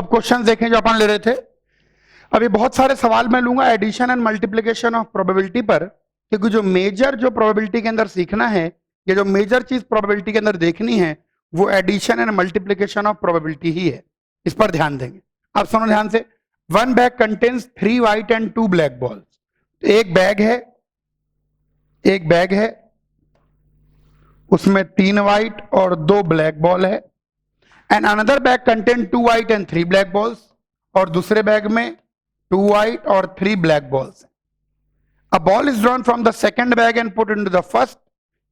अब क्वेश्चन देखें जो अपन ले रहे थे। अभी बहुत सारे सवाल मैं लूंगा addition and multiplication of probability पर, क्योंकि जो मेजर जो प्रोबेबिलिटी के अंदर सीखना है या जो मेजर चीज प्रोबेबिलिटी के अंदर देखनी है वो addition and multiplication of probability ही है। इस पर ध्यान देंगे। अब सुनो ध्यान से। One bag contains 3 white and 2 black balls. एक बैग है उसमें 3 व्हाइट और 2 ब्लैक बॉल है। And another bag contain 2 white and 3 black balls, और दूसरे बैग में 2 व्हाइट और 3 black balls. A ball is drawn from the second bag and put into the first.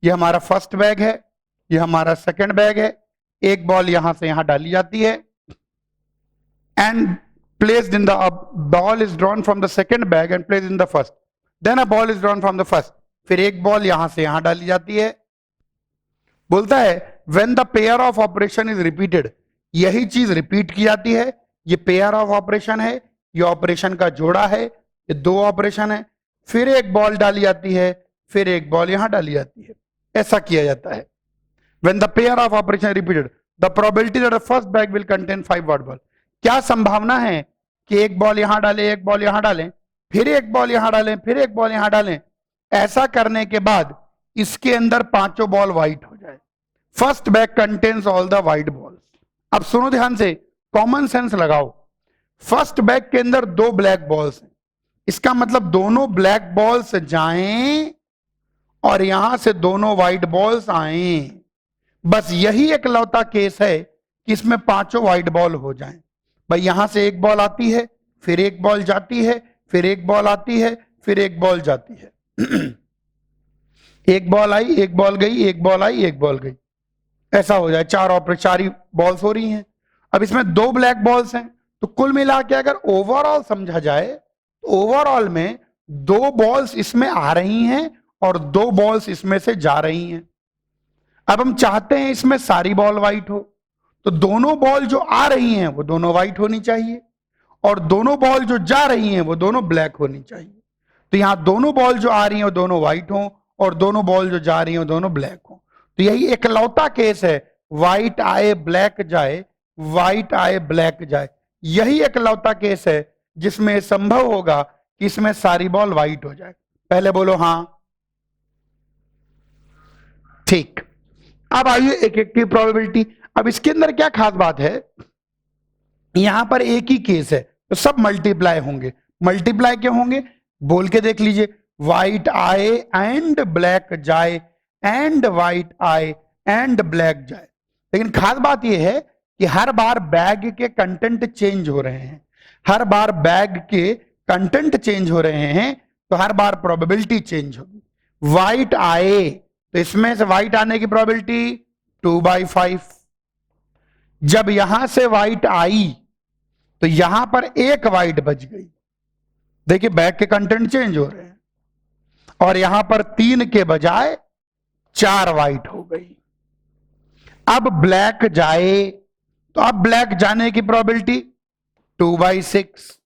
ये हमारा फर्स्ट बैग है, ये हमारा सेकंड बैग है। एक बॉल यहां से यहां डाली जाती है and placed in the ball is drawn from the second bag and placed in the first. Then a ball is drawn from the first. फिर एक बॉल यहां से यहां डाली जाती है। बोलता है when the pair of operation is repeated, यही चीज रिपीट की जाती है। ये पेयर ऑफ ऑपरेशन है, ये ऑपरेशन का जोड़ा है, ये 2 ऑपरेशन है। फिर एक बॉल डाली जाती है, फिर एक बॉल यहां डाली जाती है। ऐसा किया जाता है। when the pair of operation is repeated, the probability that the first bag will contain 5 white ball. क्या संभावना है कि एक बॉल यहां डालें, एक बॉल यहां डालें, फिर एक बॉल यहां डालें, फिर एक बॉल यहां डालें। ऐसा करने के बाद इसके अंदर 5 बॉल व्हाइट हो जाए। First bag contains all the white balls. अब सुनो ध्यान से, कॉमन सेंस लगाओ। फर्स्ट बैग के अंदर 2 ब्लैक बॉल्स हैं, इसका मतलब दोनों ब्लैक बॉल्स जाएं और यहां से दोनों व्हाइट बॉल्स आए। बस यही एक लौता केस है कि इसमें 5 व्हाइट बॉल हो जाएं। भाई यहां से एक बॉल आती है, फिर एक बॉल जाती है, फिर एक बॉल आती है, फिर एक बॉल जाती है। एक बॉल आई, एक बॉल गई, एक बॉल आई, एक बॉल गई। ऐसा हो जाए 4 ही बॉल्स हो रही हैं। अब इसमें 2 ब्लैक बॉल्स हैं, तो कुल मिला के अगर ओवरऑल समझा जाए तो ओवरऑल में 2 बॉल्स इसमें आ रही हैं और 2 बॉल्स इसमें से जा रही हैं। अब हम चाहते हैं इसमें सारी बॉल व्हाइट हो, तो दोनों बॉल जो आ रही हैं वो दोनों व्हाइट होनी चाहिए और दोनों बॉल जो जा रही हैं वो दोनों ब्लैक होनी चाहिए। तो यहां दोनों बॉल जो आ रही हैं वो दोनों व्हाइट हों और दोनों बॉल जो जा रही हैं वो दोनों ब्लैक हों। तो यही एकलौता केस है, व्हाइट आए ब्लैक जाए, व्हाइट आए ब्लैक जाए। यही एकलौता केस है जिसमें संभव होगा कि इसमें सारी बॉल व्हाइट हो जाए। पहले बोलो हां, ठीक। अब आइए एक एक की प्रोबेबिलिटी। अब इसके अंदर क्या खास बात है, यहां पर एक ही केस है तो सब मल्टीप्लाई होंगे। मल्टीप्लाई क्यों होंगे बोल के देख लीजिए। व्हाइट आए एंड ब्लैक जाए, एंड व्हाइट आए एंड ब्लैक जाए। लेकिन खास बात यह है कि हर बार बैग के कंटेंट चेंज हो रहे हैं। हर बार बैग के कंटेंट चेंज हो रहे हैं तो हर बार प्रोबेबिलिटी चेंज होगी। व्हाइट आए तो इसमें से व्हाइट आने की प्रोबेबिलिटी 2/5। जब यहां से व्हाइट आई तो यहां पर एक व्हाइट बच गई। देखिए बैग के कंटेंट चेंज हो रहे हैं और यहां पर 3 के बजाय 4 व्हाइट हो गई। अब ब्लैक जाए तो अब ब्लैक जाने की प्रोबेबिलिटी 2/6।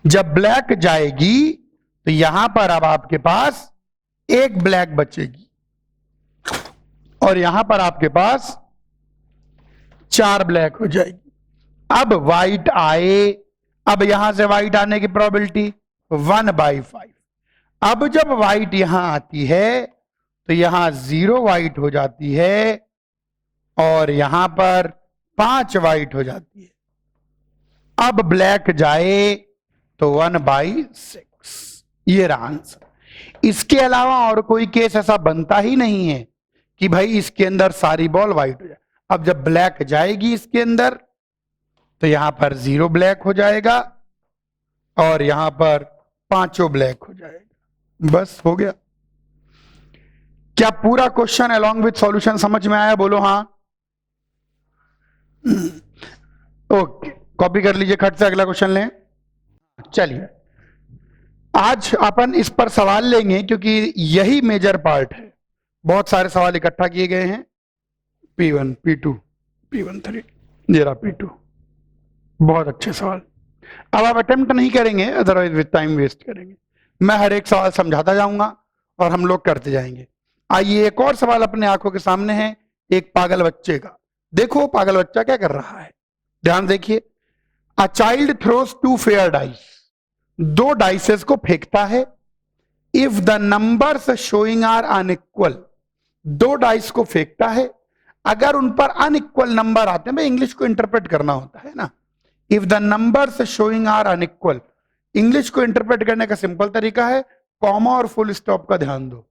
जब ब्लैक जाएगी तो यहां पर अब आपके पास एक ब्लैक बचेगी और यहां पर आपके पास 4 ब्लैक हो जाएगी। अब व्हाइट आए, अब यहां से व्हाइट आने की प्रोबेबिलिटी 1/5। अब जब व्हाइट यहां आती है तो यहां 0 व्हाइट हो जाती है और यहां पर 5 व्हाइट हो जाती है। अब ब्लैक जाए तो 1/6। ये रहा आंसर। इसके अलावा और कोई केस ऐसा बनता ही नहीं है कि भाई इसके अंदर सारी बॉल व्हाइट हो जाए। अब जब ब्लैक जाएगी इसके अंदर तो यहां पर 0 ब्लैक हो जाएगा और यहां पर 5 ब्लैक हो जाएगा। बस हो गया। क्या पूरा क्वेश्चन अलोंग विथ सॉल्यूशन समझ में आया? बोलो हां। ओके, कॉपी कर लीजिए खट से, अगला क्वेश्चन लें। चलिए आज अपन इस पर सवाल लेंगे क्योंकि यही मेजर पार्ट है। बहुत सारे सवाल इकट्ठा किए गए हैं। P1, P2, P13, जरा P2। बहुत अच्छे सवाल। अब आप अटेम्प्ट नहीं करेंगे, अदरवाइज विद टाइम वेस्ट करेंगे। मैं हर एक सवाल समझाता जाऊंगा और हम लोग करते जाएंगे। आइए एक और सवाल अपने आंखों के सामने है, एक पागल बच्चे का। देखो पागल बच्चा क्या कर रहा है। ध्यान देखिए, a child throws 2 fair dice, 2 dices को फेंकता है। If the numbers showing are unequal, 2 dice को फेंकता है, अगर उन पर अनइक्वल नंबर आते हैं, भाई इंग्लिश को इंटरप्रेट करना होता है ना। If the numbers showing are unequal, English को इंटरप्रेट करने का सिंपल तरीका है कॉमा और फुल स्टॉप का ध्यान दो।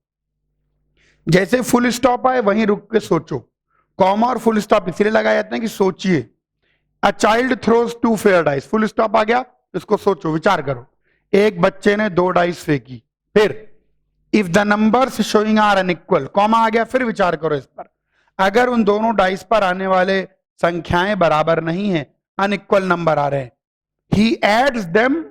जैसे फुल स्टॉप आए वहीं रुक के सोचो। कॉमा और फुल स्टॉप इसलिए लगाए जाते हैं कि सोचिए। A child throws 2 fair dice, full stop आ गया, इसको सोचो, विचार करो। एक बच्चे ने 2 डाइस फेंकी, फिर if the numbers showing are unequal, comma आ गया, फिर विचार करो इस पर। अगर उन दोनों डाइस पर आने वाले संख्याएं बराबर नहीं है, अनइक्वल नंबर आ रहे हैं, he adds them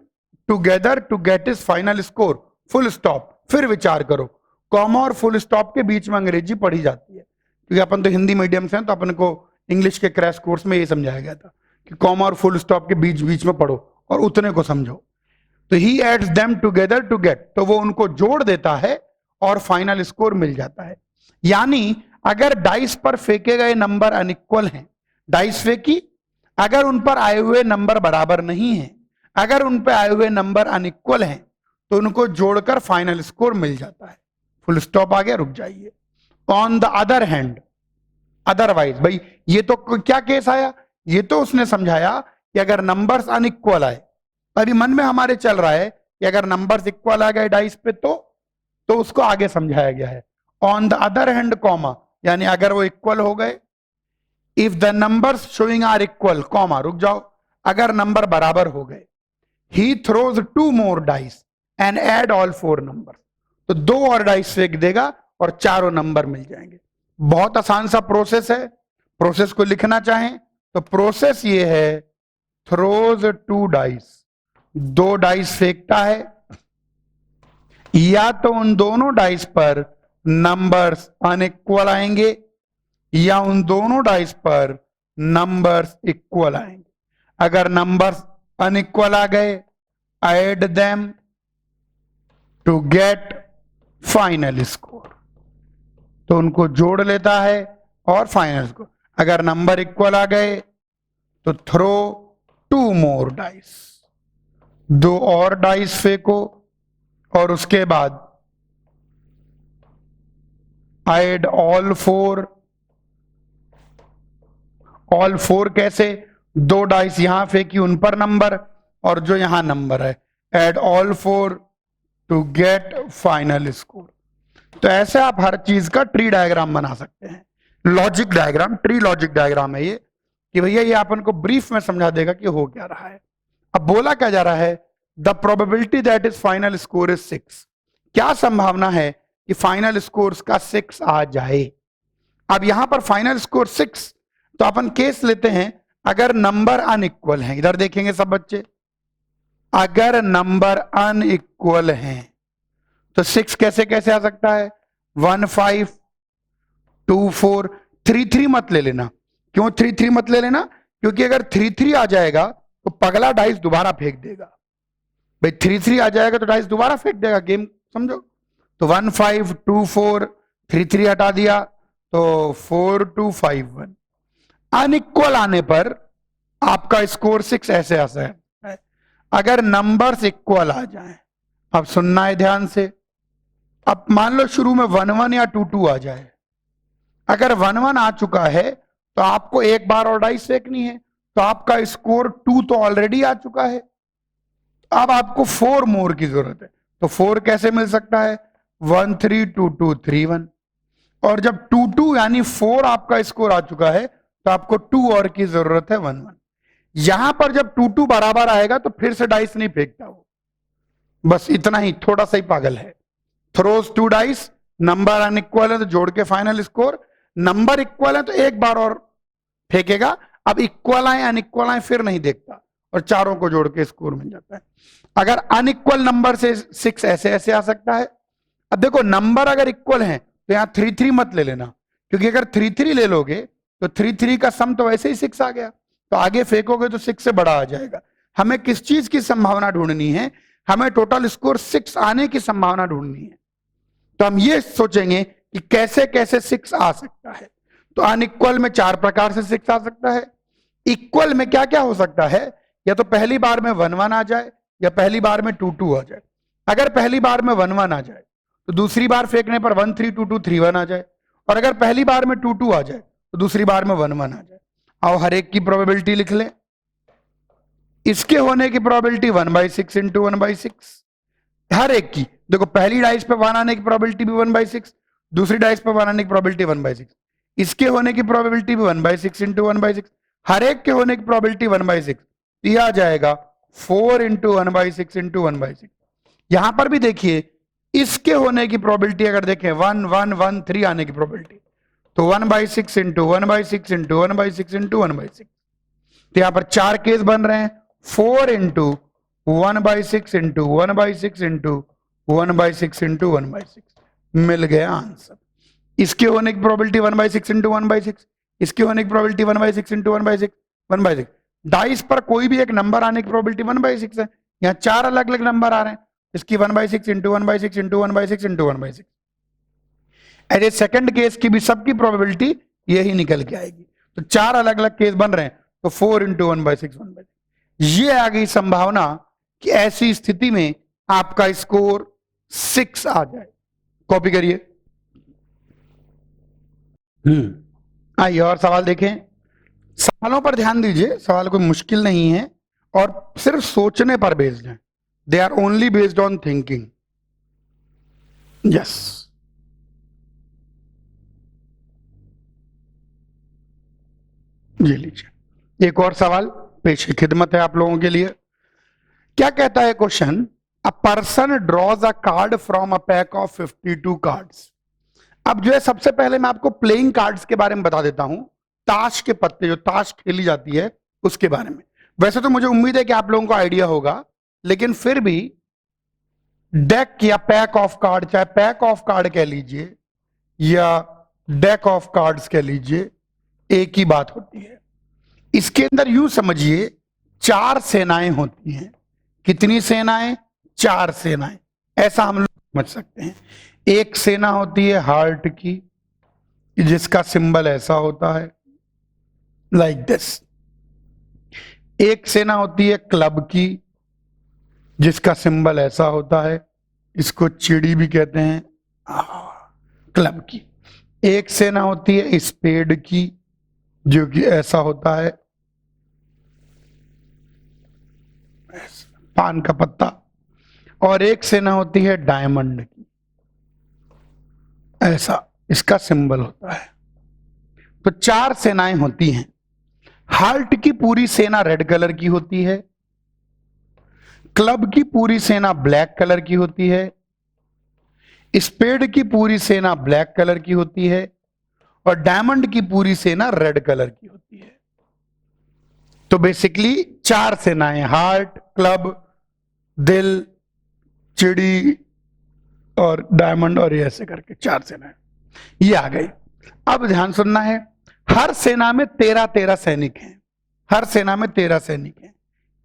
together to get his final score, full stop, फिर विचार करो। कॉमा और फुल स्टॉप के बीच में अंग्रेजी पढ़ी जाती है, क्योंकि अपन तो हिंदी मीडियम से हैं, तो अपन को इंग्लिश के क्रैश कोर्स में ये समझाया गया था कि कॉमा और फुल स्टॉप के बीच बीच में पढ़ो और उतने को समझो। तो he adds them together to get, तो वो उनको जोड़ देता है और फाइनल स्कोर मिल जाता है। यानी अगर डाइस पर फेंके गए नंबर अनइक्वल हैं, डाइस फेंकी, अगर उन पर आए हुए नंबर बराबर नहीं है, अगर उन पर आए हुए नंबर अनइक्वल हैं, तो उनको जोड़कर फाइनल स्कोर मिल जाता है। फुल स्टॉप आ गया, रुक जाइए। On the other hand, otherwise, भाई ये तो क्या केस आया, ये तो उसने समझाया कि अगर नंबर्स अनइक्वल आए, अभी मन में हमारे चल रहा है कि अगर नंबर्स इक्वल आ गए डाइस पे तो उसको आगे समझाया गया है। On the other hand comma, यानी अगर वो इक्वल हो गए, if the numbers showing are equal, comma, रुक जाओ, अगर नंबर बराबर हो गए, he throws 2 more dice and add all 4 number, तो 2 और डाइस फेंक देगा और चारों नंबर मिल जाएंगे। बहुत आसान सा प्रोसेस है। प्रोसेस को लिखना चाहें तो प्रोसेस ये है, थ्रोज 2 डाइस, 2 डाइस फेंकता है, या तो उन दोनों डाइस पर नंबर्स अनइक्वल आएंगे या उन दोनों डाइस पर नंबर्स इक्वल आएंगे। अगर नंबर्स अनइक्वल आ गए, add them to get final score, तो उनको जोड़ लेता है और फाइनल स्कोर। अगर नंबर इक्वल आ गए तो थ्रो 2 मोर डाइस, 2 और डाइस फेंको और उसके बाद ऐड ऑल 4। ऑल 4 कैसे, 2 डाइस यहां फेंकी, उन पर नंबर और जो यहां नंबर है, add all 4 to get final score. तो ऐसे आप हर चीज का ट्री डायग्राम बना सकते हैं। Logic diagram, tree logic diagram है ये, कि भैया ये अपन को ब्रीफ में समझा देगा कि हो क्या रहा है। अब बोला क्या जा रहा है, the probability that is final score is 6, क्या संभावना है कि फाइनल स्कोर का 6 आ जाए। अब यहां पर फाइनल स्कोर 6, तो अपन केस लेते हैं अगर नंबर अनइक्वल हैं। इधर देखेंगे सब बच्चे, अगर नंबर अनइक्वल हैं तो 6 कैसे कैसे आ सकता है, 1 5 2 4 3 3 मत ले लेना। क्यों 3 3 मत ले लेना, क्योंकि अगर 3 3 आ जाएगा तो पगला डाइस दोबारा फेंक देगा। भाई 3 3 आ जाएगा तो डाइस दोबारा फेंक देगा, गेम समझो। तो 1 5 2 4 3 3 हटा दिया तो 4 2 5 1। अनइक्वल आने पर आपका स्कोर 6 ऐसे आ सकता है। अगर नंबर्स इक्वल आ जाए, अब सुनना है ध्यान से, अब मान लो शुरू में 1 1 या 2 2 आ जाए। अगर 1 1 आ चुका है तो आपको एक बार और डाइस फेंकनी है, तो आपका स्कोर 2 तो ऑलरेडी आ चुका है। अब आपको 4 मोर की जरूरत है। तो 4 कैसे मिल सकता है, 1 3 2 2 3 1। और जब 2 2 यानी 4 आपका स्कोर आ चुका है तो आपको 2 और की जरूरत है, 1 1। यहां पर जब 2 2 बराबर आएगा तो फिर से डाइस नहीं फेंकता वो, बस इतना ही, थोड़ा सा ही पागल है। थ्रोज 2 डाइस, नंबर अनइक्वल है तो जोड़ के फाइनल स्कोर, नंबर इक्वल है तो एक बार और फेंकेगा। अब इक्वल आए अनइक्वल आए फिर नहीं देखता और चारों को जोड़ के स्कोर मिल जाता है। अगर अनइक्वल नंबर से 6 ऐसे ऐसे आ सकता है। अब देखो नंबर अगर इक्वल है तो यहां 3 3 मत ले लेना, क्योंकि अगर 3 3 ले लोगे तो 3 3 का सम तो वैसे ही 6 आ गया, तो आगे फेंकोगे तो 6 से बड़ा आ जाएगा। हमें किस चीज की संभावना ढूंढनी है, हमें टोटल स्कोर 6 आने की संभावना ढूंढनी है। तो हम ये सोचेंगे कि कैसे कैसे 6 आ सकता है। तो अनइक्वल में 4 प्रकार से 6 आ सकता है। इक्वल में क्या क्या हो सकता है, या तो पहली बार में 1 1 आ जाए या पहली बार में 2 2 आ जाए। अगर पहली बार में 1 1 आ जाए तो दूसरी बार फेंकने पर 1 3 2 2 3 1 आ जाए, और अगर पहली बार में 2 2 आ जाए तो दूसरी बार में 1 1 आ जाए। आओ हर एक की प्रोबेबिलिटी लिख लें। इसके होने की प्रोबेबिलिटी 1/6 इंटू 1/6, हर एक की। देखो पहली डाइस पे 1 आने की प्रोबेबिलिटी भी 1/6, दूसरी डाइस पे 1 आने की प्रोबेबिलिटी 1/6, इसके होने की प्रोबेबिलिटी भी 1/6 इंटू 1/6, हर एक के होने की प्रोबेबिलिटी 1/6, यह आ जाएगा 4 इंटू 1/6 इंटू 1/6। यहां पर भी देखिए इसके होने की प्रोबेबिलिटी अगर देखें 1 1 1 3 आने की प्रोबेबिलिटी, तो 1/6 इंटू 1/6 इंटू 1/6 इंटू 1/6। तो यहां पर 4 केस बन रहे हैं, 4 इंटू 1/6 इंटू 1/6 इंटू 1/6 इंटू 1/6, मिल गया आंसर। इसके होने की प्रोबेबिलिटी 1/6 इंटू 1/6, इसके होने की प्रोबेबिलिटी 1/6 इंटू 1/6 1/6। डाइस पर कोई भी एक नंबर आने की प्रोबेबिलिटी 1/6 है, यहाँ 4 अलग अलग नंबर आ रहे हैं, इसकी 1/6 इंटू 1/6 इंटू 1/6 इंटू 1/6। ऐसे सेकंड केस की भी सबकी प्रोबेबिलिटी यही निकल के आएगी। तो 4 अलग अलग केस बन रहे हैं, तो 4 इंटू 1/6 1/6। ये आ गई संभावना कि ऐसी स्थिति में आपका स्कोर 6 आ जाए। कॉपी करिए। आइए और सवाल देखें। सवालों पर ध्यान दीजिए, सवाल कोई मुश्किल नहीं है और सिर्फ सोचने पर बेस्ड है। They are only based on thinking. Yes, ये लीजिए एक और सवाल पेश खिदमत है आप लोगों के लिए। क्या कहता है question? A person draws a card from a pack of 52 cards. अब जो है सबसे पहले मैं आपको प्लेइंग कार्ड्स के बारे में बता देता हूं, ताश के पत्ते, जो ताश खेली जाती है उसके बारे में। वैसे तो मुझे उम्मीद है कि आप लोगों को आइडिया होगा, लेकिन फिर भी डेक या पैक ऑफ कार्ड, चाहे पैक ऑफ कार्ड कह लीजिए या डेक ऑफ कार्ड्स कह लीजिए, एक ही बात होती है। इसके अंदर यूं समझिए 4 सेनाएं होती हैं। कितनी सेनाएं? 4 सेनाएं। ऐसा हम लोग समझ सकते हैं। एक सेना होती है हार्ट की, जिसका सिंबल ऐसा होता है, लाइक दिस। एक सेना होती है क्लब की, जिसका सिंबल ऐसा होता है, इसको चिड़ी भी कहते हैं, क्लब की। एक सेना होती है स्पेड की, जो कि ऐसा होता है, पान का पत्ता। और एक सेना होती है डायमंड की, ऐसा इसका सिंबल होता है। तो 4 सेनाएं होती हैं। हार्ट की पूरी सेना रेड कलर की होती है, क्लब की पूरी सेना ब्लैक कलर की होती है, स्पेड की पूरी सेना ब्लैक कलर की होती है, और डायमंड की पूरी सेना रेड कलर की होती है। तो बेसिकली 4 सेनाएं, हार्ट, क्लब, दिल, चिड़ी और डायमंड, और ये ऐसे करके 4 सेनाएं ये आ गई। अब ध्यान सुनना है, हर सेना में 13-13 सैनिक हैं। हर सेना में 13 सैनिक हैं।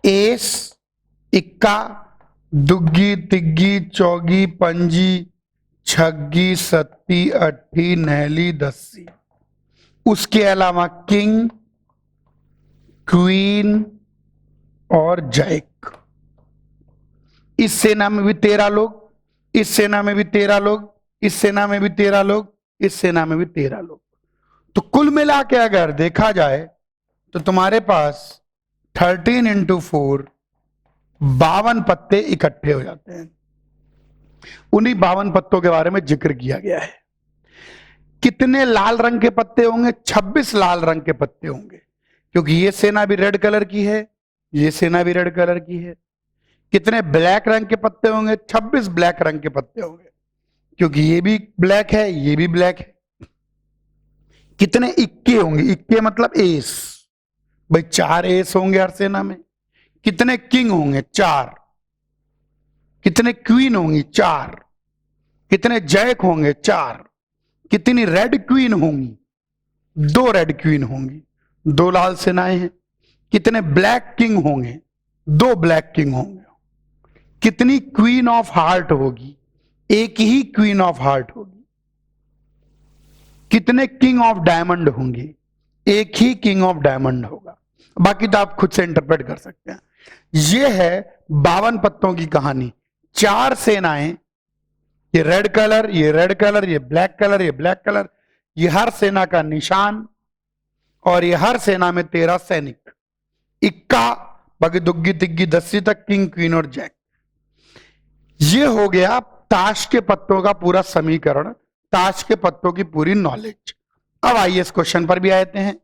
एस, इक्का, दुग्गी, तिग्गी, चौगी, पंजी, छग्गी, सत्ती, अट्ठी, नहली, दस्सी। उसके अलावा किंग, क्वीन और जैक। इस सेना में भी 13 लोग, इस सेना में भी 13 लोग, इस सेना में भी 13 लोग, इस सेना में भी 13 लोग। तो कुल मिला के अगर देखा जाए तो तुम्हारे पास 13 इंटू 4 52 पत्ते इकट्ठे हो जाते हैं। उन्हीं 52 पत्तों के बारे में जिक्र किया गया है। कितने लाल रंग के पत्ते होंगे? 26 लाल रंग के पत्ते होंगे, क्योंकि ये सेना भी रेड कलर की है, ये सेना भी रेड कलर की है। कितने ब्लैक रंग के पत्ते होंगे? 26 ब्लैक रंग के पत्ते होंगे, क्योंकि ये भी ब्लैक है, ये भी ब्लैक है। कितने इक्के होंगे? इक्के मतलब एस, भाई 4 एस होंगे हर सेना में। कितने किंग होंगे? 4। कितने क्वीन होंगी? 4। कितने जैक होंगे? 4। कितनी रेड क्वीन होंगी? 2 रेड क्वीन होंगी, 2 लाल सेनाएं हैं। कितने ब्लैक किंग होंगे? 2 ब्लैक किंग होंगे। कितनी क्वीन ऑफ हार्ट होगी? एक ही क्वीन ऑफ हार्ट होगी। कितने किंग ऑफ डायमंड होंगे? एक ही किंग ऑफ डायमंड होगा। बाकी तो आप खुद से इंटरप्रेट कर सकते हैं। ये है 52 पत्तों की कहानी। 4 सेनाएं, ये रेड कलर, ये रेड कलर, ये ब्लैक कलर, ये ब्लैक कलर, ये हर सेना का निशान, और ये हर सेना में 13 सैनिक। इक्का बाकी दुग्गी तिग्गी दस्सी तक, किंग क्वीन और जैक। ये हो गया ताश के पत्तों का पूरा समीकरण, ताश के पत्तों की पूरी नॉलेज। अब आइए इस क्वेश्चन पर भी आते हैं।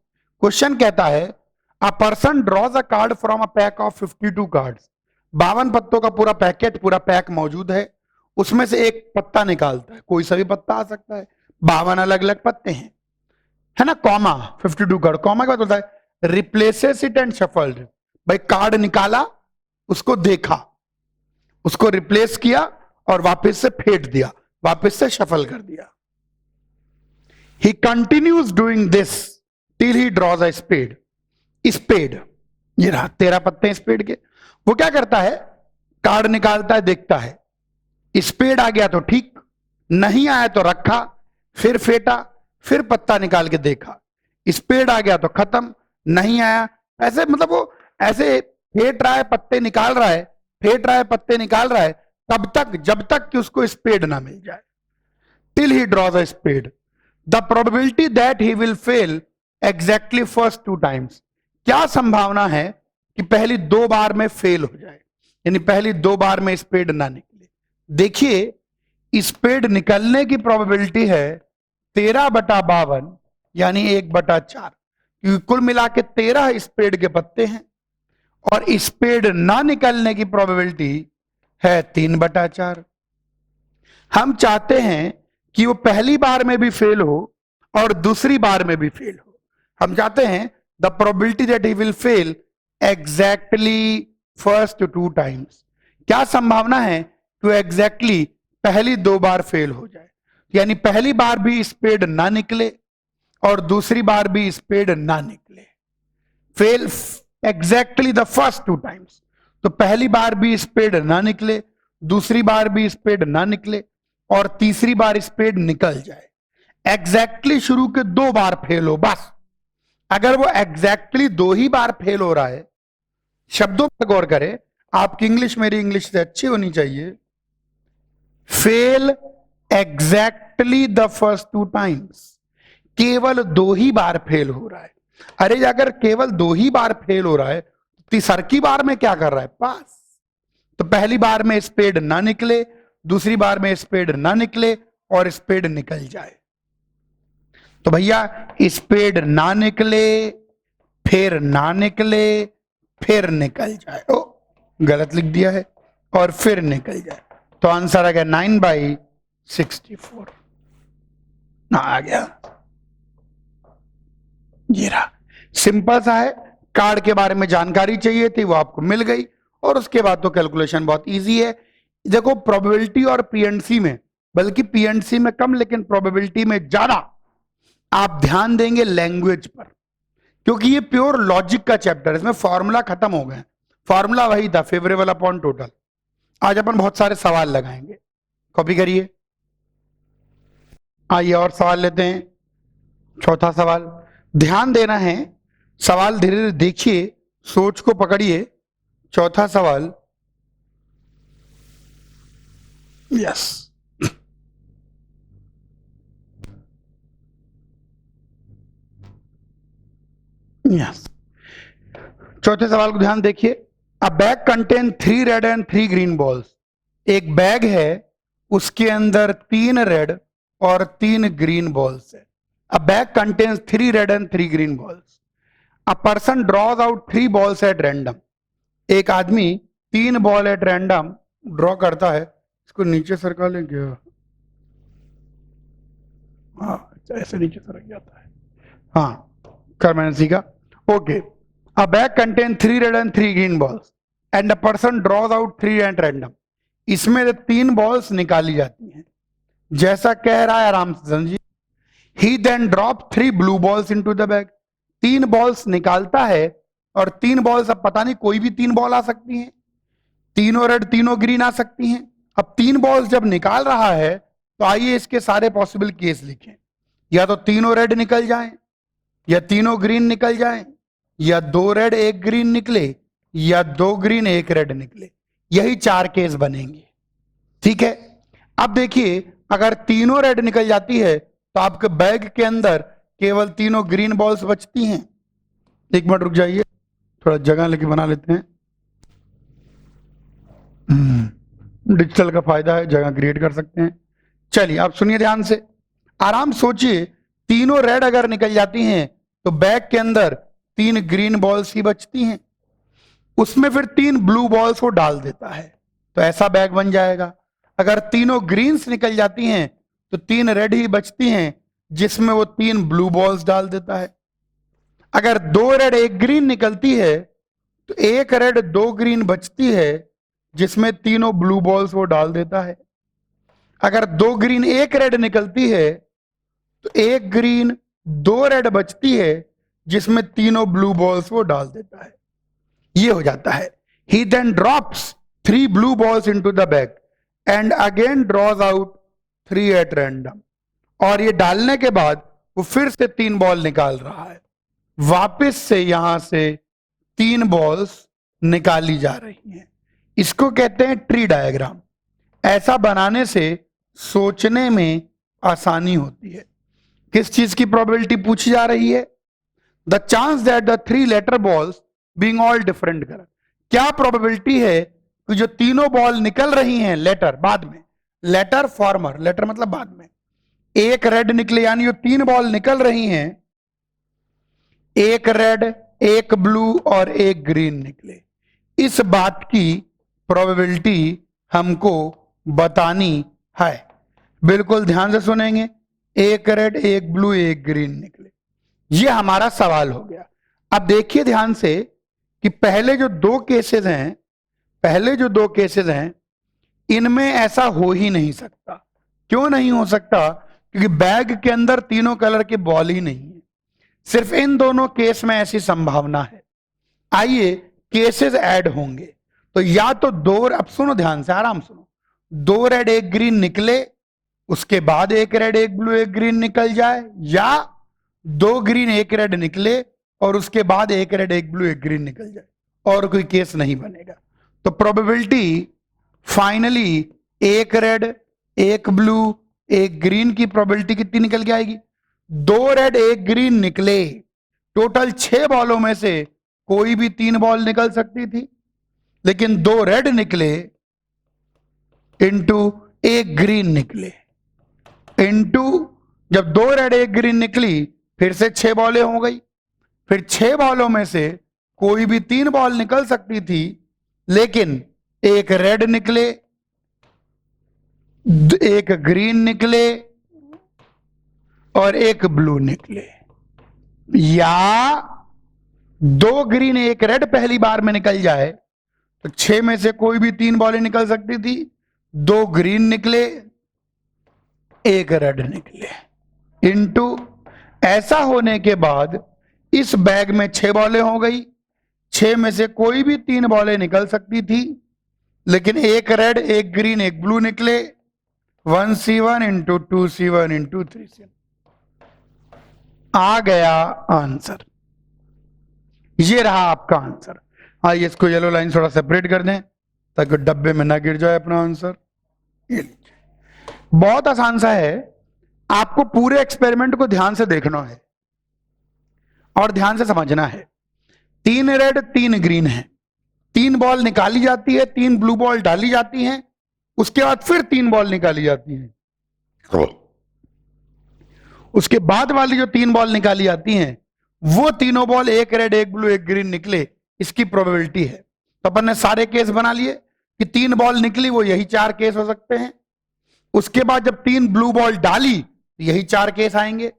क्वेश्चन कहता है अ person draws a card from a pack of 52 cards. 52 पत्तों का पूरा पैकेट, पूरा पैक मौजूद है, उसमें से एक पत्ता निकालता है। कोई सा भी पत्ता आ सकता है, 52 अलग अलग पत्ते हैं, है ना। कॉमा 52 कार्ड, कॉमा क्या होता है, रिप्लेसेस इट एंड शफल्ड। भाई कार्ड निकाला, उसको देखा, उसको रिप्लेस किया और वापस से फेंट दिया, वापस से शफल कर दिया। He continues doing this till he draws a spade. Spade, ये रहा 13 पत्ते स्पेड के। वो क्या करता है, कार्ड निकालता है, देखता है, स्पेड आ गया तो ठीक, नहीं आया तो रखा, फिर फेंटा, फिर पत्ता निकाल के देखा, स्पेड आ गया तो खत्म, नहीं आया। ऐसे मतलब वो ऐसे फेंट रहा है, पत्ते निकाल रहा है, फेंट रहा है, पत्ते निकाल रहा है, तब तक जब तक कि उसको स्पेड ना मिल जाए। Till he draws a spade the probability that he will fail exactly first 2 times. क्या संभावना है कि पहली 2 बार में फेल हो जाए, यानी पहली 2 बार में स्पेड ना निकले। देखिए स्पेड निकलने की प्रोबेबिलिटी है 13/52 यानी 1/4, क्योंकि कुल मिला के 13 स्पेड के पत्ते हैं, और स्पेड ना निकलने की प्रोबेबिलिटी है 3/4। हम चाहते हैं कि वो पहली बार में भी फेल हो और दूसरी बार में भी फेल हो। हम चाहते हैं the probability that he will fail exactly first 2 times. क्या संभावना है कि वो एग्जैक्टली पहली 2 बार फेल हो जाए, यानी पहली बार भी स्पेड ना निकले और दूसरी बार भी स्पेड ना निकले। Fail exactly the first 2 times, तो पहली बार भी स्पेड ना निकले, दूसरी बार भी स्पेड ना निकले, और तीसरी बार स्पेड निकल जाए। एग्जैक्टली शुरू के 2 बार फेल हो बस। अगर वो एग्जैक्टली 2 ही बार फेल हो रहा है, शब्दों पर गौर करें, आपकी इंग्लिश मेरी इंग्लिश से अच्छी होनी चाहिए। Fail exactly the first 2 times, केवल 2 ही बार फेल हो रहा है। अरे अगर केवल 2 ही बार फेल हो रहा है, तीसरी बार में क्या कर रहा है, पास। तो पहली बार में स्पेड ना निकले, दूसरी बार में स्पेड ना निकले और स्पेड निकल जाए। तो भैया स्पेड ना निकले, फिर ना निकले, फिर निकल जाए। ओ गलत लिख दिया है, और फिर निकल जाए। तो आंसर आ गया 9/64 ना आ गया। ये रहा, सिंपल सा है। कार्ड के बारे में जानकारी चाहिए थी, वो आपको मिल गई, और उसके बाद तो कैलकुलेशन बहुत इजी है। देखो प्रोबेबिलिटी और पीएनसी में, बल्कि पीएनसी में कम लेकिन प्रोबेबिलिटी में ज्यादा आप ध्यान देंगे लैंग्वेज पर, क्योंकि ये प्योर लॉजिक का चैप्टर है। इसमें फॉर्मूला खत्म हो गए, फॉर्मूला वही था, फेवरेबल अपॉन टोटल। आज अपन बहुत सारे सवाल लगाएंगे, कॉपी करिए। आइए और सवाल लेते हैं। चौथा सवाल, ध्यान देना है, सवाल धीरे धीरे देखिए, सोच को पकड़िए। चौथा सवाल, यस, यस, चौथे सवाल को ध्यान देखिए। अ bag contain 3 red and 3 green balls. एक बैग है, उसके अंदर 3 रेड और 3 ग्रीन बॉल्स है। A bag contains 3 red and 3 green balls. A person draws out 3 balls at random. एक आदमी 3 बॉल एट रैंडम ड्रॉ करता है। इसको नीचे सरका लें क्या? हाँ, ऐसे नीचे सरक जाता है। हाँ, कर मैंने सीखा। Okay, a bag contain 3 red and 3 green balls and a person draws out 3 at random. इसमें 3 बॉल्स निकाली जाती हैं, जैसा कह रहा है आराम से समझिए। He then drop 3 blue balls into the bag. 3 balls निकालता है, और 3 बॉल्स, अब पता नहीं कोई भी 3 बॉल आ सकती हैं, तीनों रेड तीनों ग्रीन आ सकती हैं। अब 3 बॉल्स जब निकाल रहा है, तो आइए इसके सारे पॉसिबल केस लिखें। या तो तीनों रेड निकल जाएं, या तीनों ग्रीन निकल जाएं, या 2 रेड 1 ग्रीन निकले, या 2 ग्रीन 1 रेड निकले। यही 4 केस बनेंगे। ठीक है, अब देखिए अगर तीनों रेड निकल जाती है तो आपके बैग के अंदर केवल तीनों ग्रीन बॉल्स बचती हैं। एक मिनट रुक जाइए, थोड़ा जगह लेके बना लेते हैं। डिजिटल का फायदा है, जगह क्रिएट कर सकते हैं। चलिए आप सुनिए ध्यान से, आराम सोचिए। तीनों रेड अगर निकल जाती हैं तो बैग के अंदर 3 ग्रीन बॉल्स ही बचती हैं, उसमें फिर 3 ब्लू बॉल्स को डाल देता है तो ऐसा बैग बन जाएगा। अगर तीनों ग्रीन्स निकल जाती हैं तो 3 रेड ही बचती हैं जिसमें वो 3 ब्लू बॉल्स डाल देता है। अगर 2 रेड 1 ग्रीन निकलती है तो 1 रेड 2 ग्रीन बचती है जिसमें तीनों ब्लू बॉल्स वो डाल देता है। अगर 2 ग्रीन 1 रेड निकलती है तो 1 ग्रीन 2 रेड बचती है जिसमें तीनों ब्लू बॉल्स वो डाल देता है। ये हो जाता है। He then drops 3 blue balls into the bag and again draws out 3 at random। और ये डालने के बाद वो फिर से 3 बॉल निकाल रहा है, वापस से यहां से 3 बॉल्स निकाली जा रही हैं। इसको कहते हैं ट्री डायग्राम। ऐसा बनाने से सोचने में आसानी होती है। किस चीज की प्रोबेबिलिटी पूछी जा रही है? The chance that the 3 later balls being all different colour. क्या प्रोबेबिलिटी है कि जो तीनों बॉल निकल रही हैं लेटर बाद में, लेटर फॉर्मर, लेटर मतलब बाद में, 1 रेड निकले, यानी जो 3 बॉल निकल रही हैं 1 रेड 1 ब्लू और 1 ग्रीन निकले, इस बात की प्रोबेबिलिटी हमको बतानी है। बिल्कुल ध्यान से सुनेंगे। 1 रेड 1 ब्लू 1 ग्रीन निकले, ये हमारा सवाल हो गया। अब देखिए ध्यान से कि पहले जो 2 केसेस हैं इनमें ऐसा हो ही नहीं सकता। क्यों नहीं हो सकता? क्योंकि बैग के अंदर तीनों कलर के बॉल ही नहीं है। सिर्फ इन दोनों केस में ऐसी संभावना है। आइए केसेस ऐड होंगे तो या तो 2, अब सुनो ध्यान से, आराम सुनो, 2 रेड 1 ग्रीन निकले, उसके बाद 1 रेड 1 ब्लू 1 ग्रीन निकल जाए, या 2 ग्रीन 1 रेड निकले और उसके बाद 1 रेड 1 ब्लू 1 ग्रीन निकल जाए, और कोई केस नहीं बनेगा। तो probability finally 1 red 1 blue 1 green की प्रोबेबिलिटी कितनी निकल के आएगी? 2 रेड 1 ग्रीन निकले, टोटल 6 बॉलों में से कोई भी 3 बॉल निकल सकती थी, लेकिन 2 रेड निकले इंटू 1 ग्रीन निकले, इंटू जब 2 रेड 1 ग्रीन निकली फिर से 6 बॉलें हो गई। फिर 6 बॉलों में से कोई भी 3 बॉल निकल सकती थी, लेकिन 1 रेड निकले, 1 ग्रीन निकले और 1 ब्लू निकले, या 2 ग्रीन 1 रेड पहली बार में निकल जाए तो 6 में से कोई भी 3 बॉलें निकल सकती थी, 2 ग्रीन निकले 1 रेड निकले, इंटू ऐसा होने के बाद इस बैग में 6 बॉलें हो गई, 6 में से कोई भी 3 बॉलें निकल सकती थी, लेकिन 1 रेड 1 ग्रीन 1 ब्लू निकले, 1C1 into 2C1 into 3C1। आ गया आंसर, ये रहा आपका आंसर। आइए इसको येलो लाइन थोड़ा सेपरेट कर दें ताकि डब्बे में ना गिर जाए अपना आंसर। ये लीजिए, बहुत आसान सा है। आपको पूरे एक्सपेरिमेंट को ध्यान से देखना है और ध्यान से समझना है। 3 रेड 3 ग्रीन है, 3 बॉल निकाली जाती है, 3 ब्लू बॉल डाली जाती हैं, उसके बाद फिर 3 बॉल निकाली जाती हैं। उसके बाद वाली जो 3 बॉल निकाली जाती हैं वो तीनों बॉल 1 रेड 1 ब्लू 1 ग्रीन निकले, इसकी प्रोबेबिलिटी है। तो अपन ने सारे केस बना लिए कि 3 बॉल निकली, वो यही 4 केस हो सकते हैं। उसके बाद जब 3 ब्लू बॉल डाली यही 4 केस आएंगे।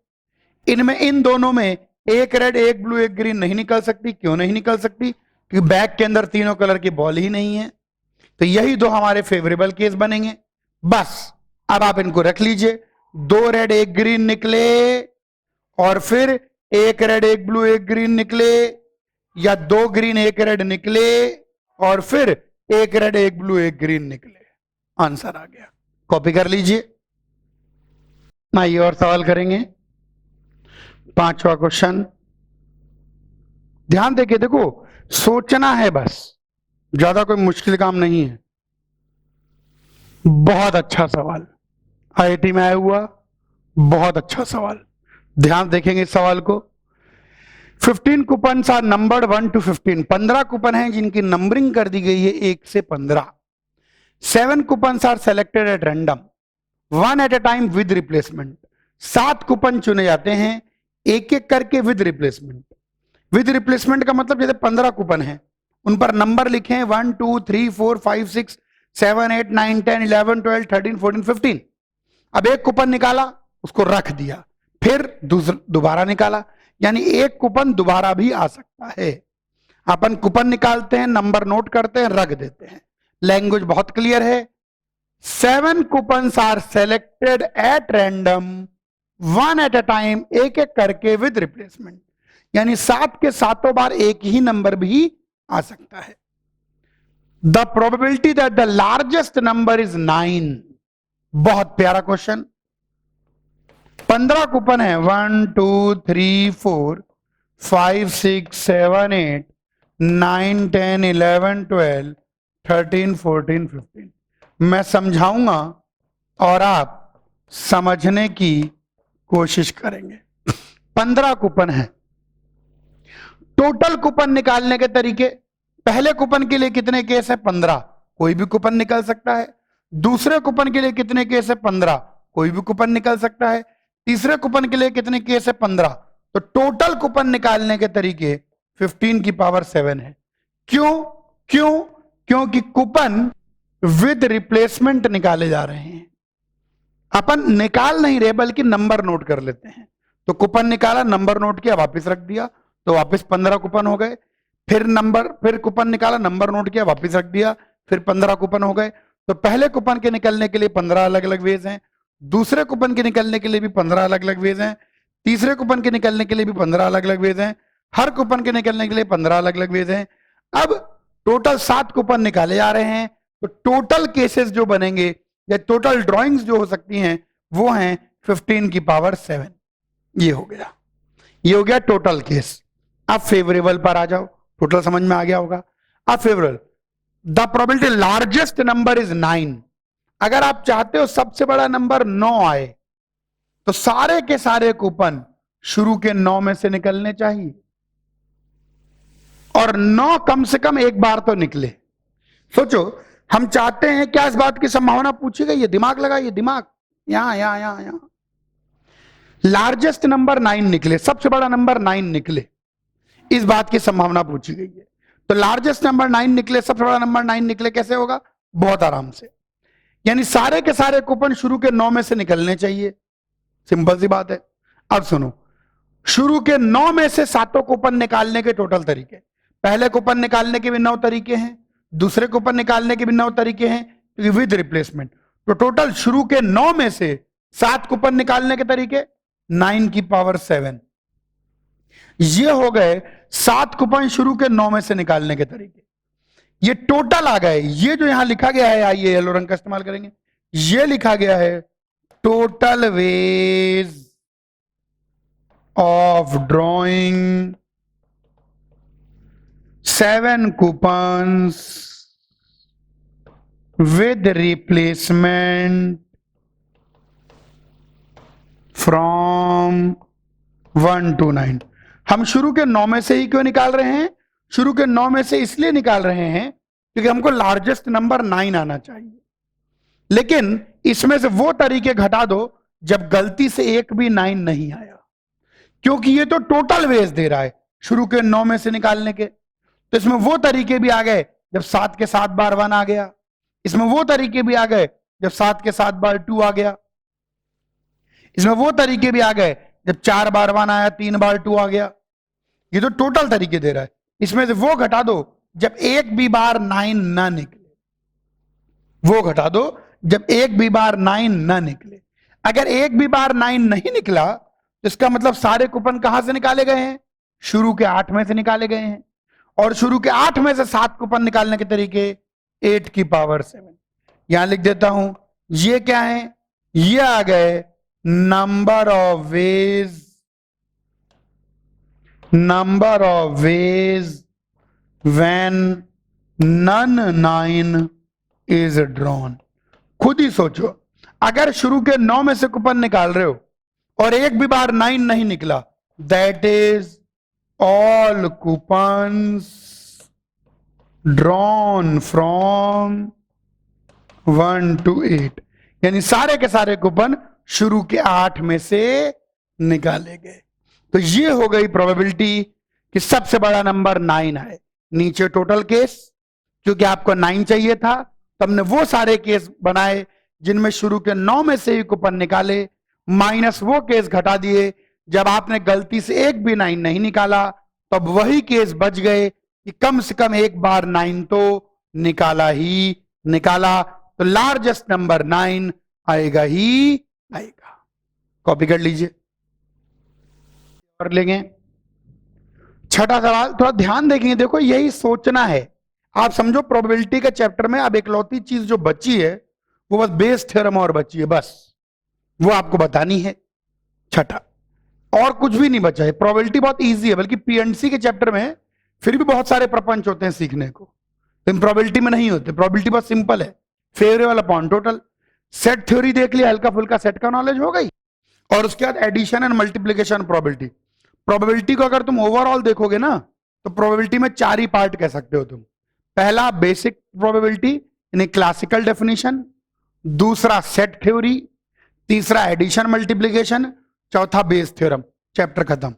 इनमें इन दोनों में 1 रेड 1 ब्लू 1 ग्रीन नहीं निकल सकती। क्यों नहीं निकल सकती? क्योंकि बैग के अंदर तीनों कलर की बॉल ही नहीं है। तो यही 2 हमारे फेवरेबल केस बनेंगे। बस अब आप इनको रख लीजिए। 2 रेड 1 ग्रीन निकले और फिर 1 रेड 1 ब्लू 1 ग्रीन निकले, या 2 ग्रीन 1 रेड निकले और फिर 1 रेड 1 ब्लू 1 ग्रीन निकले। आंसर आ गया। कॉपी कर लीजिए। आइए और सवाल करेंगे। 5वां क्वेश्चन, ध्यान देके देखो, सोचना है बस, ज्यादा कोई मुश्किल काम नहीं है। बहुत अच्छा सवाल, आईआईटी में आया हुआ, बहुत अच्छा सवाल। ध्यान देखेंगे इस सवाल को। 15 coupon are numbered 1 to 15। 15 coupon हैं जिनकी नंबरिंग कर दी गई है 1 से 15। 7 coupon are selected at random, 1 at a time with replacement. 7 coupon चुने जाते हैं एक एक करके विद रिप्लेसमेंट। विद रिप्लेसमेंट का मतलब जैसे 15 कूपन हैं, उन पर नंबर लिखे हैं 1 2 3 4 5 6 7 8 9 10 11 12 13 14 15। अब एक कूपन निकाला, उसको रख दिया, फिर दोबारा निकाला, यानी एक कूपन दोबारा भी आ सकता है। अपन कूपन निकालते हैं, नंबर नोट करते हैं, रख देते हैं। लैंग्वेज बहुत क्लियर है। 7 coupons are selected at random, 1 at a time, एक एक करके विद रिप्लेसमेंट, यानी 7 के सातों बार एक ही नंबर भी आ सकता है। The probability that the largest number is 9। बहुत प्यारा क्वेश्चन। 15 कूपन है, 1 2 3 4 5 6 7 8 9 10 11 12 13 14 15। मैं समझाऊंगा और आप समझने की कोशिश करेंगे। 15 कूपन है। टोटल कूपन निकालने के तरीके, पहले कूपन के लिए कितने केस है? 15, कोई भी कूपन निकल सकता है। दूसरे कूपन के लिए कितने केस है? 15, कोई भी कूपन निकल सकता है। तीसरे कूपन के लिए कितने केस है? 15। तो टोटल कूपन निकालने के तरीके 15 की पावर 7 है। क्यों? क्योंकि कूपन विद रिप्लेसमेंट निकाले जा रहे हैं। अपन निकाल नहीं रहे बल्कि नंबर नोट कर लेते हैं। तो कूपन निकाला, नंबर नोट किया, वापस रख दिया, तो वापस 15 कूपन हो गए। फिर कूपन निकाला, नंबर नोट किया, वापस रख दिया, फिर 15 कूपन हो गए। तो पहले कूपन के निकलने के लिए 15 अलग अलग वेज हैं, दूसरे कूपन के निकलने के लिए भी 15 अलग अलग वेज हैं, तीसरे कूपन के निकलने के लिए भी 15 अलग अलग वेज हैं, हर कूपन के निकलने के लिए 15 अलग अलग वेज हैं। अब टोटल 7 कूपन निकाले जा रहे हैं, तो टोटल केसेस जो बनेंगे या टोटल ड्रॉइंग्स जो हो सकती हैं वो हैं 15 की पावर 7। ये हो गया टोटल केस। अब फेवरेबल पर आ जाओ, टोटल समझ में आ गया होगा। अब favourable, the probability largest number is 9। अगर आप चाहते हो सबसे बड़ा नंबर 9 आए तो सारे के सारे कूपन शुरू के 9 में से निकलने चाहिए, और 9 कम से कम एक बार तो निकले। सोचो, हम चाहते हैं क्या इस बात की संभावना पूछी गई है? दिमाग लगाइए, दिमाग, यहां लार्जेस्ट नंबर 9 निकले, सबसे बड़ा नंबर 9 निकले, इस बात की संभावना पूछी गई है। तो लार्जेस्ट नंबर 9 निकले, सबसे बड़ा नंबर 9 निकले, कैसे होगा? बहुत आराम से, यानी सारे के सारे कूपन शुरू के 9 में से निकलने चाहिए। सिंपल सी बात है। अब सुनो, शुरू के 9 में से सातों कूपन निकालने के टोटल तरीके, पहले कूपन निकालने के भी 9 तरीके हैं, दूसरे कूपन निकालने के भी 9 तरीके हैं विद रिप्लेसमेंट। तो टोटल शुरू के 9 में से 7 कूपन निकालने के तरीके 9 की पावर 7। ये हो गए 7 कूपन शुरू के 9 में से निकालने के तरीके। ये टोटल आ गए। ये जो यहां लिखा गया है, आइए येलो रंग का इस्तेमाल करेंगे, ये लिखा गया है total ways of drawing 7 coupons with replacement from 1 to 9। हम शुरू के 9 में से ही क्यों निकाल रहे हैं? शुरू के 9 में से इसलिए निकाल रहे हैं क्योंकि हमको लार्जेस्ट नंबर 9 आना चाहिए। लेकिन इसमें से वो तरीके घटा दो जब गलती से एक भी 9 नहीं आया, क्योंकि ये तो टोटल वेज दे रहा है शुरू के 9 में से निकालने के। तो इसमें वो तरीके भी आ गए जब 7 के 7 बार 1 आ गया, इसमें वो तरीके भी आ गए जब 7 के 7 बार 2 आ गया, इसमें वो तरीके भी आ गए जब 4 बार 1 आया, 3 बार 2 आ गया। ये तो टोटल तरीके दे रहा है। इसमें से वो घटा दो जब एक भी बार 9 ना निकले, वो घटा दो जब एक भी बार 9 ना निकले। अगर एक भी बार 9 नहीं निकला तो इसका मतलब सारे कूपन कहां से निकाले गए हैं? शुरू के 8 में से निकाले गए हैं, और शुरू के 8 में से 7 कूपन निकालने के तरीके 8 की पावर 7। यहां लिख देता हूं, ये क्या है? ये आ गए number of ways number of ways when none 9 is drawn. खुद ही सोचो, अगर शुरू के 9 में से कूपन निकाल रहे हो और एक भी बार 9 नहीं निकला, that is all coupons drawn from 1 to 8, यानी सारे के सारे कूपन शुरू के 8 में से निकाले गए। तो ये हो गई प्रोबेबिलिटी कि सबसे बड़ा नंबर 9 है। नीचे टोटल केस, क्योंकि आपको 9 चाहिए था तो हमने वो सारे केस बनाए जिनमें शुरू के 9 में से ही कूपन निकाले, माइनस वो केस घटा दिए जब आपने गलती से एक भी 9 नहीं निकाला, तब वही केस बच गए कि कम से कम एक बार 9 तो निकाला ही निकाला। तो लार्जेस्ट नंबर 9 आएगा ही आएगा। कॉपी कर लीजिए और लेंगे। छठा सवाल, थोड़ा ध्यान देखेंगे, देखो यही सोचना है। आप समझो प्रोबेबिलिटी के चैप्टर में अब इकलौती चीज जो बची है वो बस बेस थ्योरम और बची है, बस वो आपको बतानी है। छठा, और कुछ भी नहीं बचा है। प्रोबेबिलिटी बहुत इजी है, बल्कि पीएनसी के चैप्टर में फिर भी बहुत सारे प्रपंच होते हैं सीखने को, लेकिन प्रोबेबिलिटी में नहीं होते। प्रोबेबिलिटी बहुत सिंपल है, favourable upon total. Set theory देख लिया, हल्का फुल्का सेट का नॉलेज हो गई, और उसके बाद addition and multiplication probability. Probability को अगर तुम ओवरऑल देखोगे ना तो प्रोबेबिलिटी में 4 ही पार्ट कह सकते हो तुम। पहला बेसिक प्रोबेबिलिटी यानी क्लासिकल डेफिनेशन, दूसरा सेट थ्योरी, तीसरा एडिशन मल्टीप्लिकेशन, चौथा बेस थ्योरम। चैप्टर खत्म।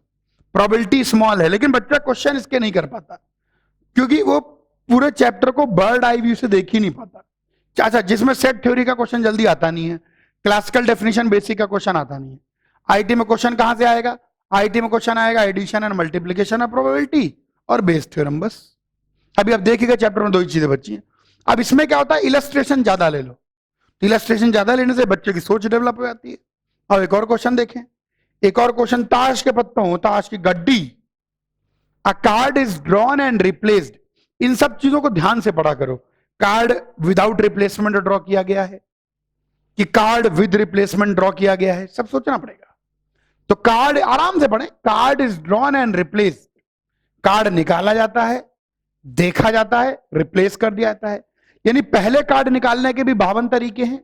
प्रोबेबिलिटी स्मॉल है, लेकिन बच्चा क्वेश्चन इसके नहीं कर पाता क्योंकि वो पूरे चैप्टर को बर्ड आई व्यू से देख ही नहीं पाता। अच्छा, जिसमें सेट थ्योरी का क्वेश्चन जल्दी आता नहीं है, क्लासिकल डेफिनेशन बेसिक का क्वेश्चन आता नहीं है। आईटी में क्वेश्चन कहां से आएगा? आईटी में क्वेश्चन आएगा addition and multiplication of probability और बेस थ्योरम, बस। अभी आप देखिएगा चैप्टर में 2 ही चीजें बची हैं। अब इसमें क्या होता है, इलस्ट्रेशन ज्यादा ले लो। इलस्ट्रेशन ज्यादा लेने से बच्चे की सोच डेवलप हो जाती है। अब एक और क्वेश्चन देखें, एक और क्वेश्चन, ताश के पत्तों, ताश की गड्डी, a card is drawn and replaced. इन सब चीजों को ध्यान से पढ़ा करो। कार्ड विदाउट रिप्लेसमेंट ड्रॉ किया गया है कि कार्ड विद रिप्लेसमेंट ड्रॉ किया गया है, सब सोचना पड़ेगा। तो कार्ड आराम से पढ़े, card is drawn and replaced. Card निकाला जाता है, देखा जाता है, रिप्लेस कर दिया जाता है। यानी पहले कार्ड निकालने के भी 52 तरीके हैं,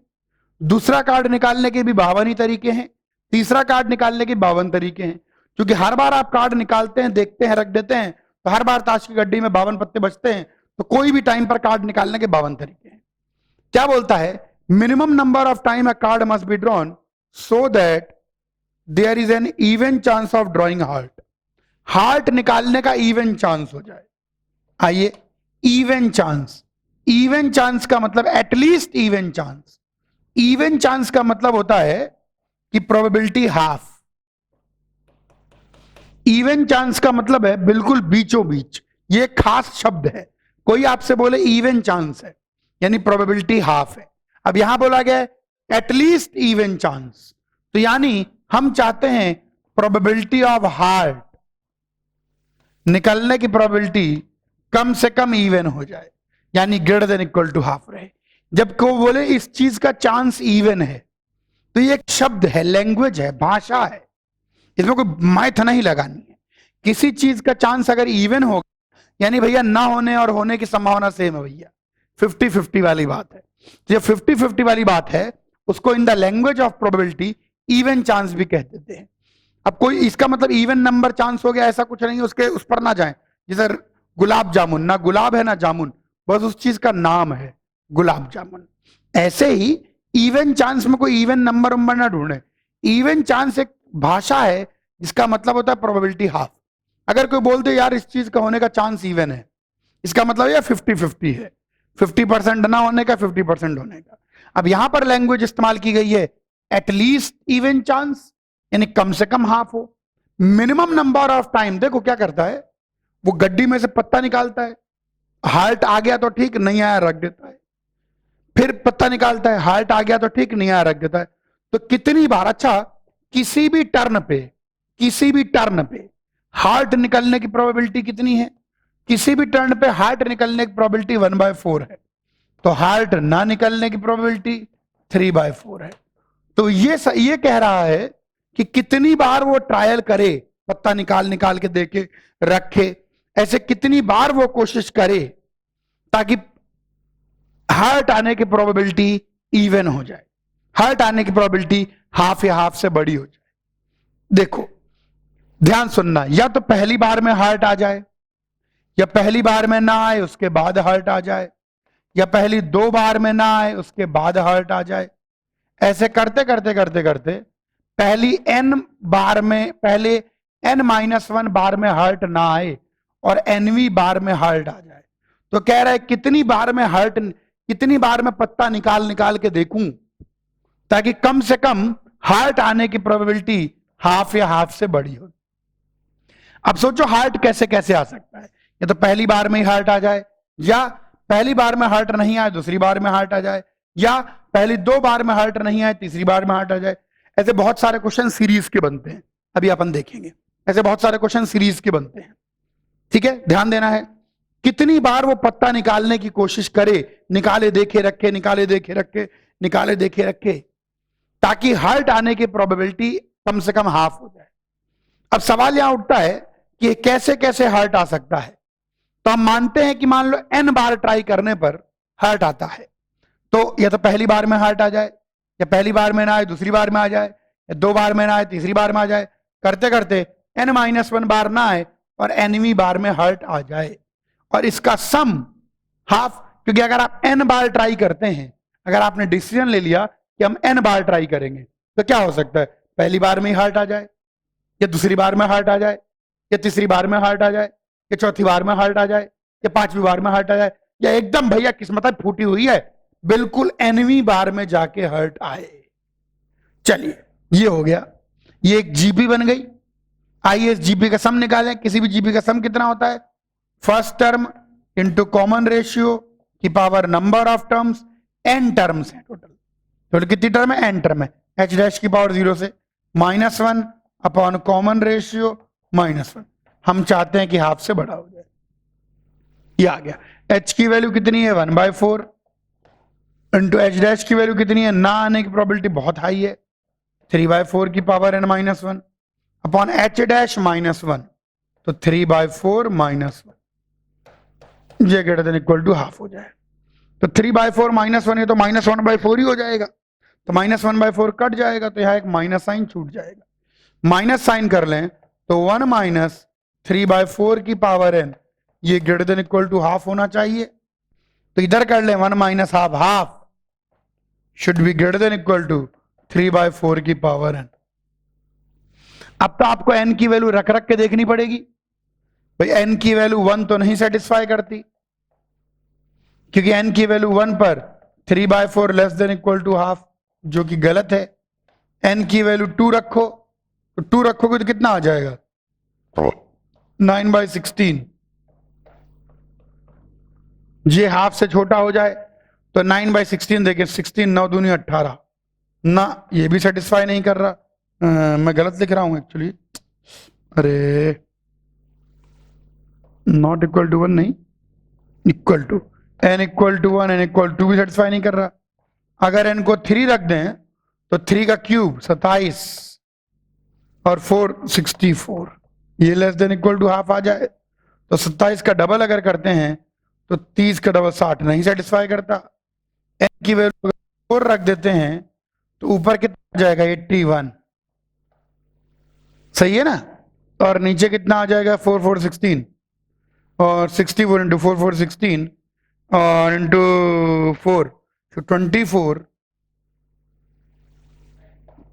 दूसरा कार्ड निकालने के भी 52 ही तरीके हैं, तीसरा कार्ड निकालने के 52 तरीके हैं। क्योंकि हर बार आप कार्ड निकालते हैं, देखते हैं, रख देते हैं, तो हर बार ताश की गड्डी में 52 पत्ते बचते हैं। तो कोई भी टाइम पर कार्ड निकालने के 52 तरीके हैं। क्या बोलता है? Minimum number of time a card must be drawn so that there is an even chance of drawing heart. Heart निकालने का इवन चांस हो जाए। आइए, इवन चांस, इवन चांस का मतलब at least even chance. Even chance का मतलब होता है कि प्रोबेबिलिटी हाफ। इवन चांस का मतलब है बिल्कुल बीचों बीच। ये खास शब्द है। कोई आपसे बोले इवन चांस है यानी प्रोबेबिलिटी हाफ है। अब यहां बोला गया है एटलीस्ट इवन चांस, तो यानी हम चाहते हैं प्रोबेबिलिटी ऑफ हार्ट निकलने की प्रोबेबिलिटी कम से कम इवन हो जाए, यानी greater than equal to half रहे। जब को बोले इस चीज का चांस इवन है, तो ये एक शब्द है, लैंग्वेज है, भाषा है, इसमें कोई मैथ नहीं लगानी है। किसी चीज का चांस अगर इवन होगा यानी भैया ना होने और होने की संभावना सेम है भैया, 50-50 वाली बात है। जो 50-50 वाली बात है उसको in the language of probability even chance भी कह देते हैं। अब कोई इसका मतलब इवन नंबर चांस हो गया ऐसा कुछ नहीं, उसके उस पर ना जाएं। जैसे गुलाब जामुन, ना गुलाब है ना जामुन, बस उस चीज का नाम है गुलाब जामुन। ऐसे ही इवन चांस में कोई इवन नंबर वंबर ना ढूंढे। इवन चांस एक भाषा है जिसका मतलब होता है प्रोबेबिलिटी हाफ। अगर कोई बोल दे यार इस चीज का होने का चांस इवन है, इसका मतलब यह 50-50 है, 50% ना होने का, 50% होने का। अब यहां पर लैंग्वेज इस्तेमाल की गई है एटलीस्ट इवन चांस, यानी कम से कम हाफ हो। मिनिमम नंबर ऑफ टाइम, देखो क्या करता है, वो गड्डी में से पत्ता निकालता है, हार्ट आ गया तो ठीक, नहीं आया रख देता है। फिर पत्ता निकालता है, हार्ट आ गया तो ठीक, नहीं आया रख देता है। तो कितनी बार, अच्छा किसी भी टर्न पे हार्ट निकलने की प्रोबेबिलिटी कितनी है? किसी भी टर्न पे हार्ट निकलने की प्रोबेबिलिटी 1/4 है। तो हार्ट ना निकलने की प्रोबेबिलिटी 3/4 है। तो ये कह रहा है कि कितनी बार वो ट्रायल करे पत्ता निकाल निकाल के देखे रखे, ऐसे कितनी बार वो कोशिश करे ताकि हार्ट आने की प्रोबेबिलिटी इवन हो जाए, हार्ट आने की प्रोबेबिलिटी हाफ या हाफ से बड़ी हो जाए। देखो ध्यान सुनना, या तो पहली बार में हार्ट आ जाए, या पहली बार में ना आए उसके बाद हार्ट आ जाए, या पहली 2 बार में ना आए उसके बाद हार्ट आ जाए। ऐसे करते करते करते करते पहली n बार में, पहले n-1 बार में हार्ट ना आए और nवीं बार में हार्ट आ जाए। तो कह रहा है कितनी बार में हार्ट, कितनी बार में पत्ता निकाल निकाल के देखूं ताकि कम से कम हार्ट आने की प्रोबेबिलिटी हाफ या हाफ से बड़ी हो। अब सोचो हार्ट कैसे कैसे आ सकता है, या तो पहली बार में ही हार्ट आ जाए, या पहली बार में हार्ट नहीं आए दूसरी बार में हार्ट आ जाए, या पहली 2 बार में हार्ट नहीं आए तीसरी बार में हार्ट आ जाए। ऐसे बहुत सारे क्वेश्चन सीरीज के बनते हैं, अभी अपन देखेंगे। ऐसे बहुत सारे क्वेश्चन सीरीज के बनते हैं, ठीक है, ध्यान देना है। कितनी बार वो पत्ता निकालने की कोशिश करे, निकाले देखे रखे, निकाले देखे रखे, निकाले देखे रखे, ताकि हार्ट आने की प्रोबेबिलिटी कम से कम हाफ हो जाए। अब सवाल यहां उठता है कि कैसे कैसे हार्ट आ सकता है। तो हम मानते हैं कि मान लो n बार ट्राई करने पर हार्ट आता है, तो या तो पहली बार में हार्ट आ जाए, या पहली बार में ना आए दूसरी बार में आ जाए, या 2 बार में ना आए तीसरी बार में आ जाए। करते करते n-1 बार ना आए और nवीं बार में हार्ट आ जाए, और इसका सम हाफ। क्योंकि अगर आप n बार ट्राई करते हैं, अगर आपने डिसीजन ले लिया कि हम n बार ट्राई करेंगे, तो क्या हो सकता है, पहली बार में ही हार्ट आ जाए, या दूसरी बार में हार्ट आ जाए, या तीसरी बार में हार्ट आ जाए, या चौथी बार में हार्ट आ जाए, या 5वीं बार में हार्ट आ जाए, या एकदम भैया किस्मत फूटी हुई है बिल्कुल nवीं बार में जाके हार्ट आए। चलिए ये हो गया, ये एक जीपी बन गई। आइए इस जीपी का सम निकालें। किसी भी जीपी का सम कितना होता है, first term into common ratio की power number of terms, n terms है टोटल। टोटल कितनी टर्म है, n टर्म है, h डैश की पावर 0 से -1 अपॉन कॉमन रेशियो -1। हम चाहते हैं कि हाफ से बड़ा हो जाए, ये आ गया। h की वैल्यू कितनी है 1/4 इंटू h डैश की वैल्यू कितनी है, ना आने की प्रोबेबिलिटी बहुत हाई है 3/4 की power n-1 upon h dash -1, तो 3/4 -1, ये greater than equal to half हो जाए। तो 3/4 -1 है तो -1/4 ही हो जाएगा, तो -1/4 कट जाएगा, तो यहाँ एक माइनस साइन छूट जाएगा। माइनस साइन कर लें तो 1 - 3/4 की पावर n, ये greater than equal to half होना चाहिए। तो इधर कर लें 1 - half, half should be greater than equal to 3/4 की पावर n। अब तो आपको n की वैल्यू रख रख के देखनी पड़ेगी भाई, n की वैल्यू 1 तो नहीं सेटिस्फाई करती, क्योंकि n की वैल्यू 1 पर 3/4 less than equal to half, जो कि गलत है। n की वैल्यू 2 रखो, तो 2 रखोगे तो कितना आ जाएगा 9/16। ये हाफ से छोटा हो जाए तो 9/16 देखिए, 16 9 दूनी 18 ना, ये भी सेटिस्फाई नहीं कर रहा। मैं गलत लिख रहा हूं एक्चुअली, अरे नॉट इक्वल टू 1 नहीं, equal to n equal to 1, n equal to भी सेटिस्फाई नहीं कर रहा। अगर n को 3 रख दें तो 3 का क्यूब 27 और 4 64, ये less than equal to half आ जाए। तो 27 का डबल अगर करते हैं तो 30 का डबल 60, नहीं सेटिस्फाई करता। n की वैल्यू 4 रख देते हैं तो ऊपर कितना आ जाएगा 81, सही है ना, और नीचे कितना आ जाएगा 4 4 16, और 64 इंटू 4 4 16 और इंटू 4 तो 24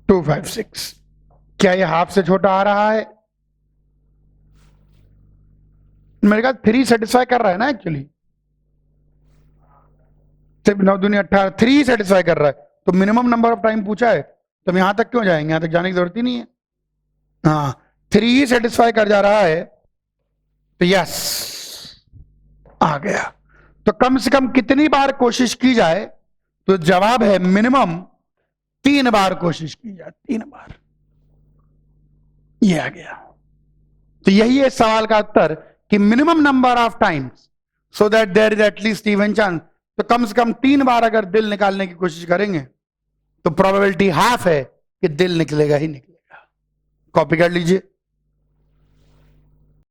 256। क्या ये हाफ से छोटा आ रहा है? मेरे ख्याल 3 सेटिस्फाई कर रहा है ना एक्चुअली, सिर्फ 9 दूनी 18, 3 सेटिस्फाई कर रहा है। तो मिनिमम नंबर ऑफ टाइम पूछा है, तो हम यहां तक क्यों जाएंगे, यहां तक जाने की जरूरत ही नहीं है। हाँ 3 सेटिस्फाई कर जा रहा है, तो यस आ गया। तो कम से कम कितनी बार कोशिश की जाए, तो जवाब है मिनिमम 3 बार कोशिश की जाए, 3 बार, ये आ गया। तो यही है सवाल का उत्तर कि minimum number of times so that there is at least even chance. तो कम से कम 3 बार अगर दिल निकालने की कोशिश करेंगे तो प्रोबेबिलिटी हाफ है कि दिल निकलेगा ही निकलेगा। कॉपी कर लीजिए।